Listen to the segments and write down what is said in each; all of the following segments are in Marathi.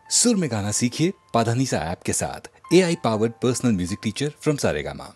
सुर में गाना सीखिए पाधानीसा ऐप के साथ। AI powered personal music teacher from Saregama.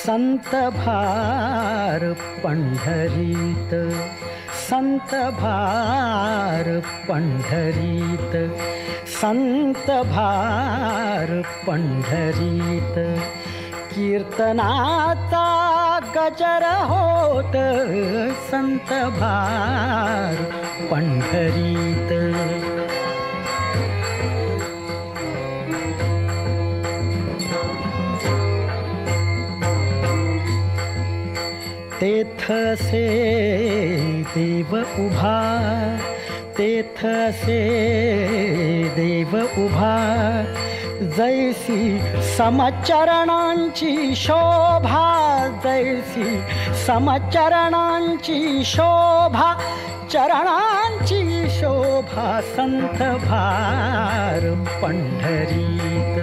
संत भार पंढरीत, संत भार पंढरीत, संत भार पंढरीत, कीर्तनाचा गजर होत संत भार पंढरीत। तेथसे देव उभा, तेथसे देव उभा, जैसी समचरणांची शोभा, जैसी समचरणांची शोभा, चरणांची शोभा संत भार पंढरीत,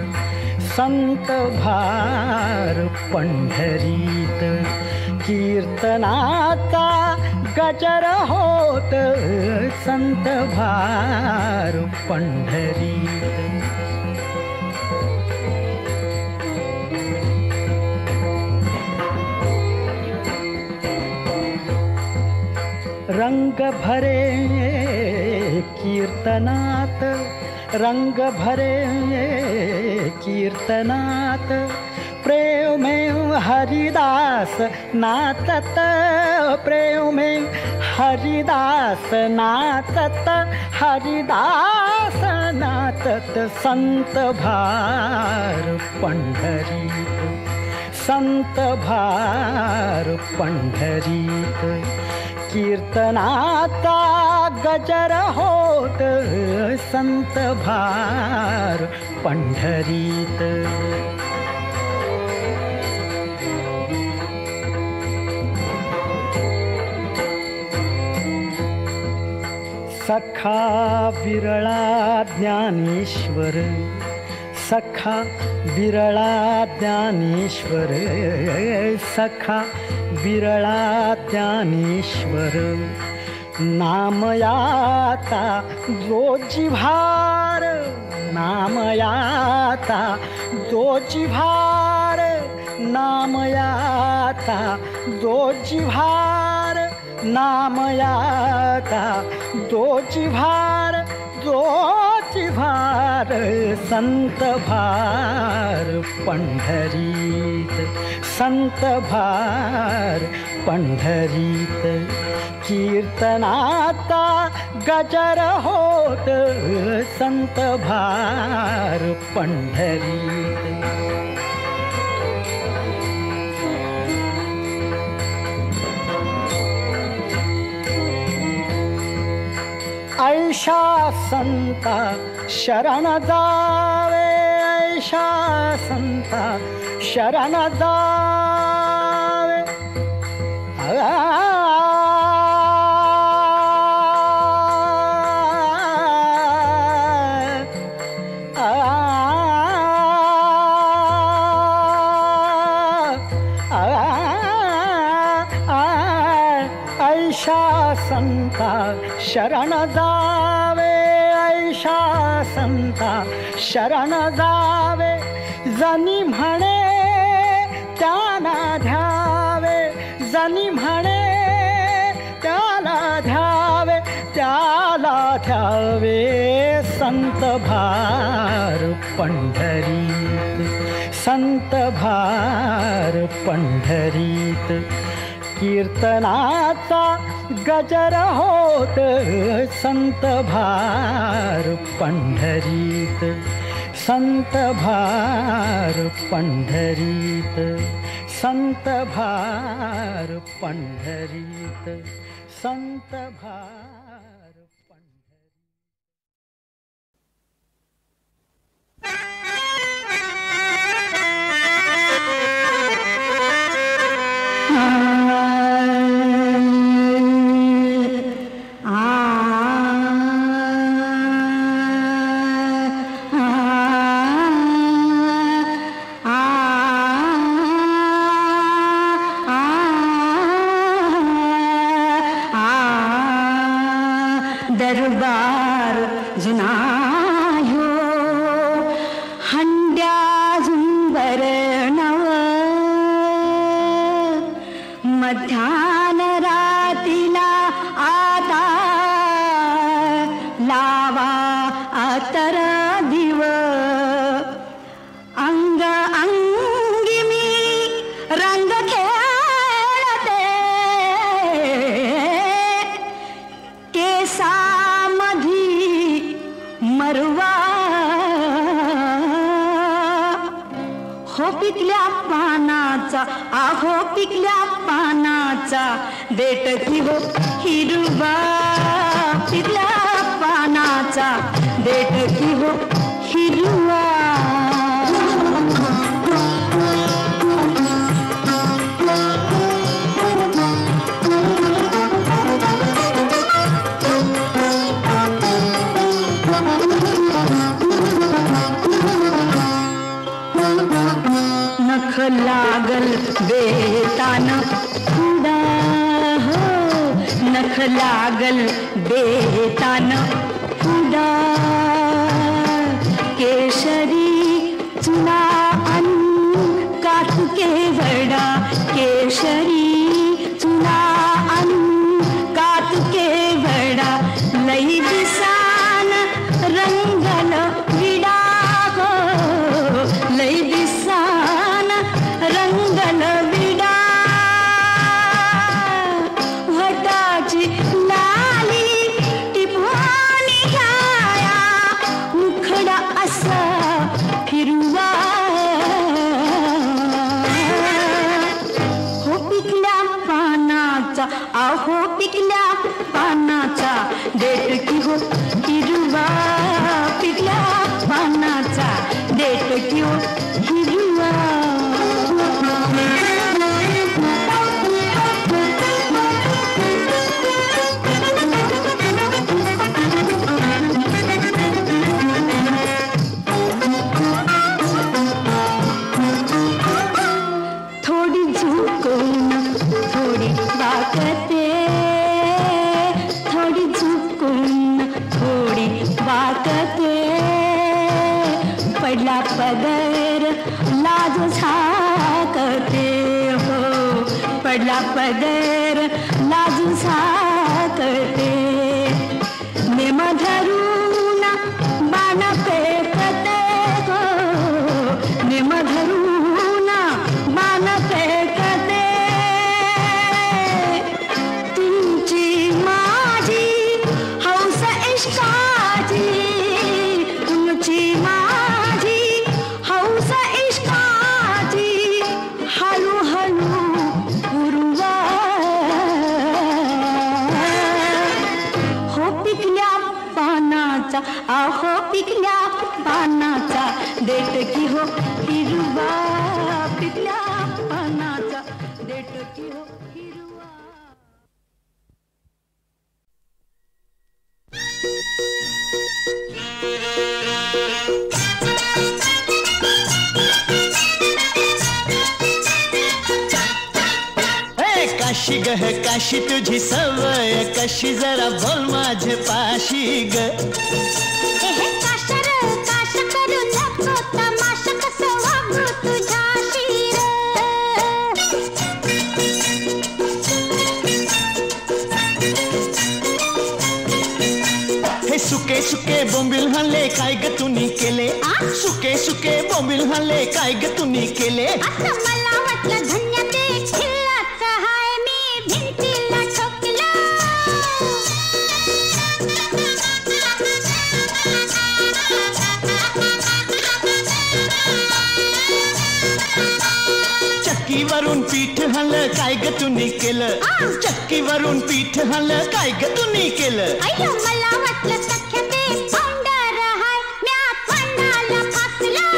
संत भार पंढरीत, कीर्तनाचा गजर होत संत भार पंढरीत। रंग भरे कीर्तनात, रंग भरे कीर्तनात, प्रेमे हरिदास नाचत, प्रेमे हरिदास नाचत, हरिदास नाचत संत भार पंढरीत, संत भार पंढरीत, कीर्तनाचा गजर होत संत भार पंढरीत. सखा विरळा ज्ञानेश्वर, सखा विरळा ज्ञानेश्वर, सखा विरळा ज्ञानेश्वर, नामयाता जो जिव्हार, नामयाता जो जिव्हार, नामयाता जो जिव्हार, नामयाता जो जिव्हार, जो जिव्हार, संत भार पंढरीत, संत भार पंढरीत, कीर्तनाचा गजर होत संत भार पंढरीत. ऐशा संता शरण जावे, ऐशा संता शरण जावे, ऐशा संता शरण जावे, ऐशा संता शरण जावे, जनी म्हणे त्याला ध्यावे, जनी म्हणे त्याला ध्यावे, त्याला ध्यावे, संत भार पंढरीत, संत भार पंढरीत, कीर्तनाचा गजर होत संत भार पंढरीत, संत भार पंढरीत, संत भार पंढरीत, संत भार पंढरीत. दरबार जुनायो हंड्या झुंबर नव, मध्यान रातीला आता लावा आतर दिव, अंग अंगी मी रंग खेळते, केसामधी मरवा, हो पिकल्या पानाचा, आहो पिकल्या पानाचा देठ की हो हिरवा, पिकल्या पानाचा देठ की हो हिरवा. नख लागल बेतान फुडा, हो नख लागल बेतान फुडा, केशरी चुना अन कातुके वडा, केशरी चुना अन कातुके वडा, लई दिसान रंगल पदर लाज झाकते हो, पडला पदर लाज झाकते. नेम धरून बाण फेकते हो, नेम धरून बाण फेकते. तुमची माझी हौस इश्काची, तुमची माझी हौस इश्काची हळूहळू गुरुवा. हो पिकल्या पानाचा, आहो पिकल्या पानाचा देठ की हो हिरवा, पिकल्या पानाचा देठ की हो हिरवा. काशी ग काशी तुझी सवय कशी, जरा बोल माझे पाशी ग. काशर काश करू नको तमाशा, कसं वागू तुझ्याशी हे सुके सुके बोंबिल हल्ले काय ग तुनी केले, सुके सुके बोंबिल हल्ले काय ग तुनी केले. आता मला वाटलं धन्य ते खिल्लाचं हाय, मी भिंतीला ठोकलं. चक्कीवरून पीठ हल्लं काय ग तुनी केलं, चक्कीवरून पीठ हल्लं काय ग तुनी केलं. अय्यो मला वाटलं सख्या ते पांढर हाय, म्या पांडाला फासलं.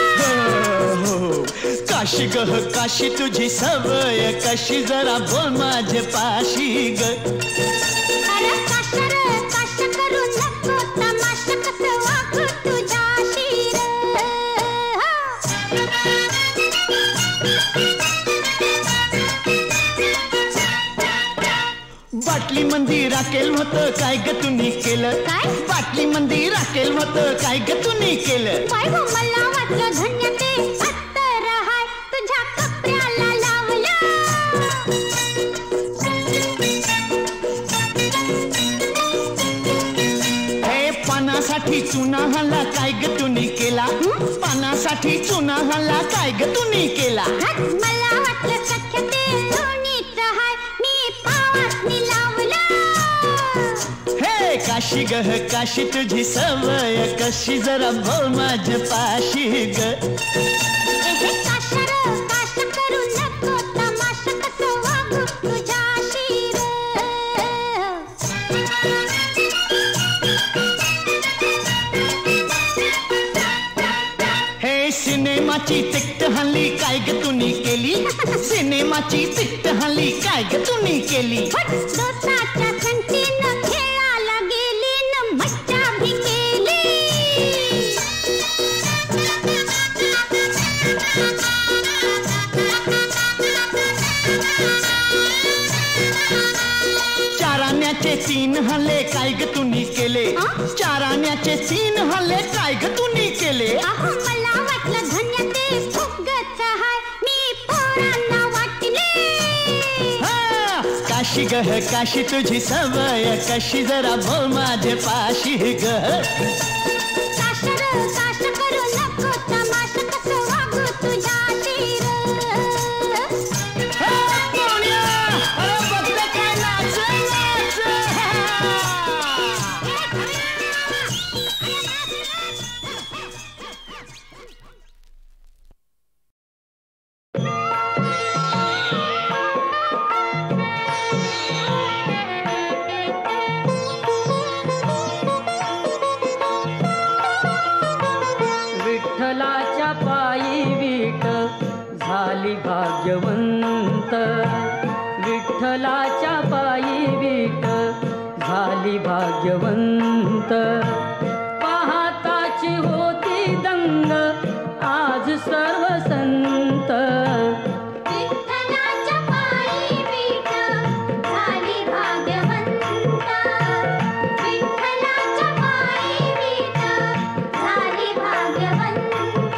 काशी ग काशी तुझी सवय कशी, जरा बोल माझे पाशी ग. अरे काशर काश करू नको तमाशा, कसं वागू तुझ्याशी बाटली मंदी राखेल होतं काय ग तुनी केलं, काय? बाटली मंदी राखेल होतं काय ग तुनी केलं. काय हो मला वाटलं धन्य ते अत्तर हाय, तुझ्या कपड्याला लावलं. हे पानासाठी चुना हल्ला काय ग तुनी केला, पानासाठी चुना हल्ला काय ग तुनी केला. हट, मला वाटलं सख्य ते लोणीचं हाय, मी पावासनी लावलं. हे काशी ग काशी तुझी सवय कशी, जरा बोल माझ्या पाशी ग. काशर काश करू नको तमाशा, कसं वागू तुझ्याशी हे सिनेमाची तिकट हल्ली काय ग तुनी केली, सिनेमाची तिकट हल्ली काय ग तुनी केली. दोस्ताच्या संगतीनं खेळायला गेली न मज्जा भी केली. चाराण्याचे 3 हल्ले काय ग तुनी केले, चाराण्याचे 3 हल्ले काय ग तुनी केले. अहो मला वाटलं धन्य ते फुगत हाय, मी पोरांना वाटले. काशी ग काशी तुझी सवय कशी, जरा बोल माझे पाशी ग. काशर काश करू नको तमाशा, कसं वागू तुझ्याशी विठ्ठलाच्या पायी वीट झाली भाग्यवंत, विठ्ठलाच्या पायी वीट झाली भाग्यवंत. पाहताची होती दंग आज सर्व संत, विठ्ठलाच्या पायी वीट झाली भाग्यवंत, विठ्ठलाच्या पायी वीट झाली भाग्यवंत.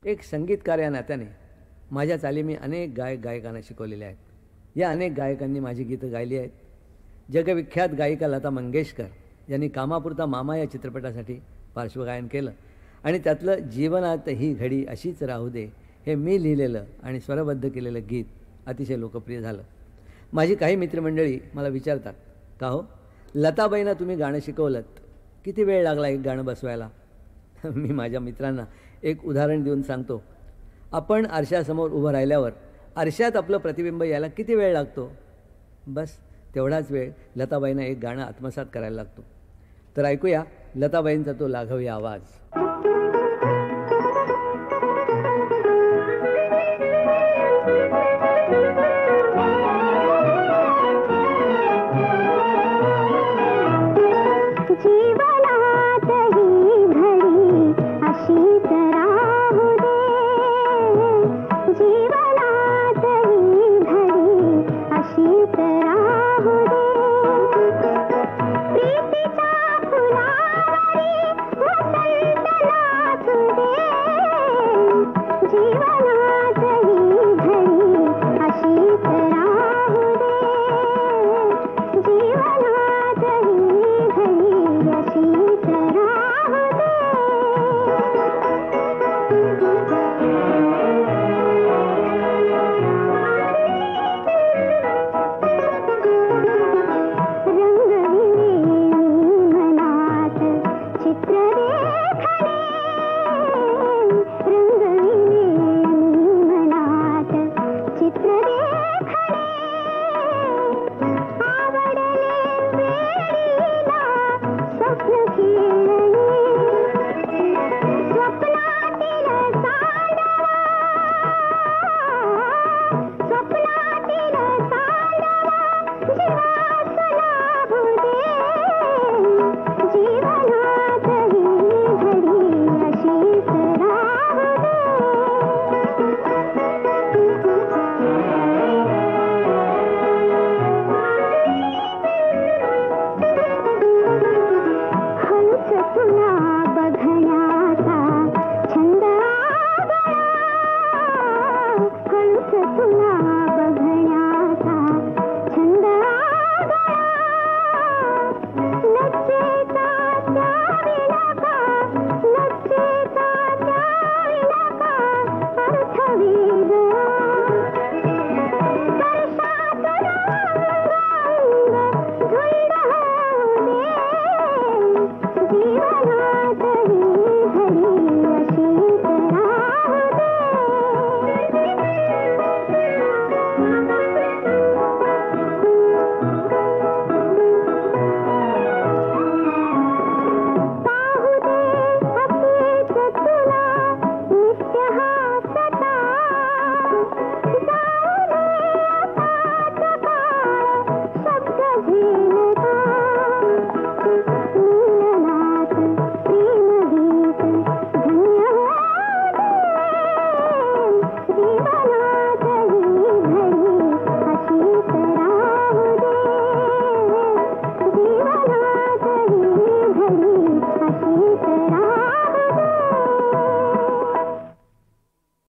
एक संगीतकार या नात्याने माझ्या तालिमी अनेक गायकांना शिकवलेल्या आहेत. या अनेक गायकांनी माझी गीतं गायली आहेत. जगविख्यात गायिका लता मंगेशकर यांनी कामापुरता मामा या चित्रपटासाठी पार्श्वगायन केलं आणि त्यातलं जीवनात ही घडी अशीच राहू दे हे मी लिहिलेलं आणि स्वरबद्ध केलेलं गीत अतिशय लोकप्रिय झालं. माझी काही मित्रमंडळी मला विचारतात, का हो लताबाईंना तुम्ही गाणं शिकवलं, किती वेळ लागला एक गाणं बसवायला? मी माझ्या मित्रांना एक उदाहरण देऊन सांगतो. आपण आरशासमोर उभं राहिल्यावर आरशात आपलं प्रतिबिंब यायला किती वेळ लागतो? बस तेवढाच वेळ लताबाईंना एक गाणं आत्मसात करायला लागतो. तर ऐकूया लताबाईंचा तो लाघवी आवाज. तुला